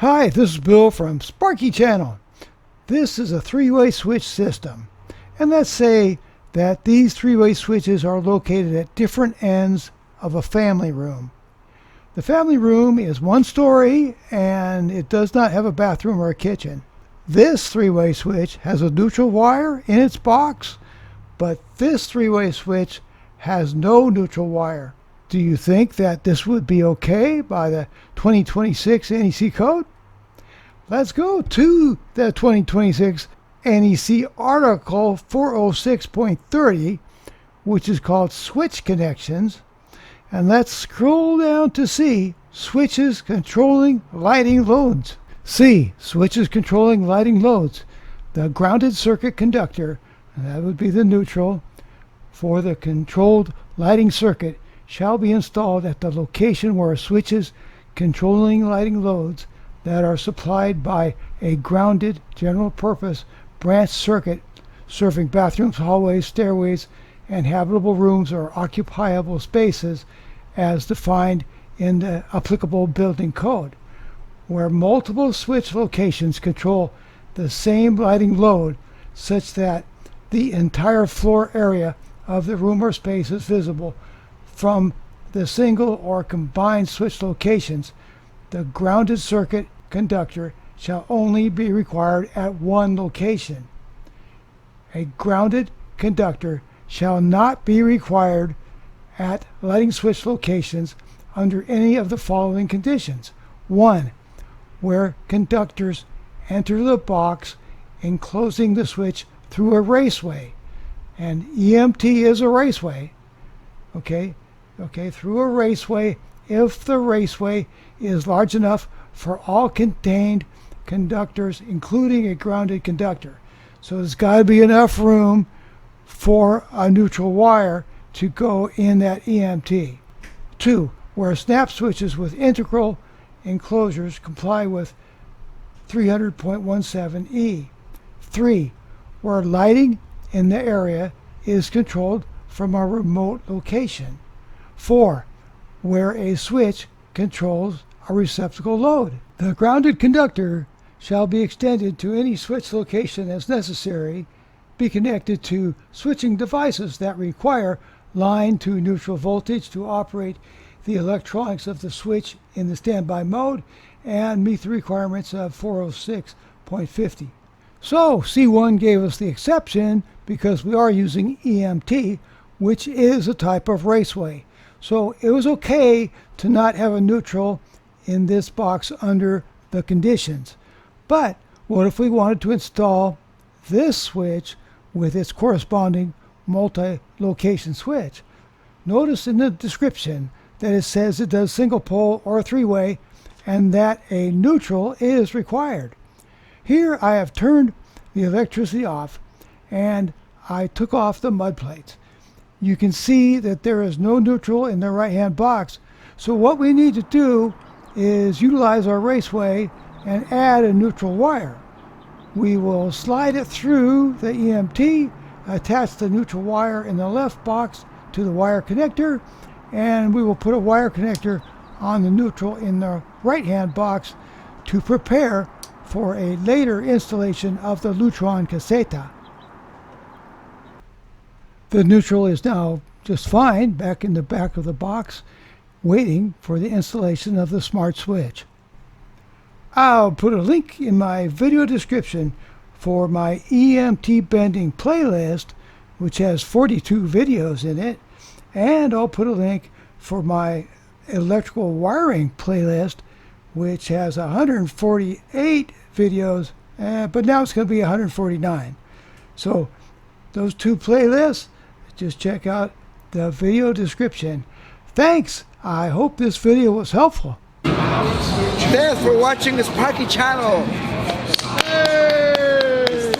Hi, this is Bill from Sparky channel. This is a three-way switch system. And let's say that these three-way switches are located at different ends of a family room. The family room is one story and it does not have a bathroom or a kitchen. This three-way switch has a neutral wire in its box, but this three-way switch has no neutral wire. Do you think that this would be okay by the 2026 NEC code? Let's go to the 2026 NEC Article 406.30, which is called Switch Connections, and let's scroll down to see Switches Controlling Lighting Loads. C. Switches Controlling Lighting Loads. The grounded circuit conductor, and that would be the neutral, for the controlled lighting circuit shall be installed at the location where switches controlling lighting loads that are supplied by a grounded general-purpose branch circuit serving bathrooms, hallways, stairways, and habitable rooms or occupiable spaces as defined in the applicable building code, where multiple switch locations control the same lighting load such that the entire floor area of the room or space is visible from the single or combined switch locations. The grounded circuit conductor shall only be required at one location. A grounded conductor shall not be required at lighting switch locations under any of the following conditions. 1. Where conductors enter the box enclosing the switch through a raceway. And EMT is a raceway. Okay, through a raceway if the raceway is large enough for all contained conductors, including a grounded conductor. So there's got to be enough room for a neutral wire to go in that EMT. 2. Where snap switches with integral enclosures comply with 300.17E. 3. Where lighting in the area is controlled from a remote location. 4. Where a switch controls a receptacle load. The grounded conductor shall be extended to any switch location as necessary, be connected to switching devices that require line to neutral voltage to operate the electronics of the switch in the standby mode, and meet the requirements of 406.50. So C1 gave us the exception because we are using EMT, which is a type of raceway. So it was okay to not have a neutral in this box under the conditions. But what if we wanted to install this switch with its corresponding multi-location switch? Notice in the description that it says it does single pole or three-way and that a neutral is required. Here I have turned the electricity off and I took off the mud plates. You can see that there is no neutral in the right hand box, so what we need to do is utilize our raceway and add a neutral wire. We will slide it through the EMT, attach the neutral wire in the left box to the wire connector, and we will put a wire connector on the neutral in the right hand box to prepare for a later installation of the Lutron cassetta. The neutral is now just fine back in the back of the box, waiting for the installation of the smart switch. I'll put a link in my video description for my EMT bending playlist, which has 42 videos in it, and I'll put a link for my electrical wiring playlist, which has 148 videos, but now it's going to be 149. So those two playlists, just check out the video description. Thanks! I hope this video was helpful. Thanks for watching the Sparky channel. Hey!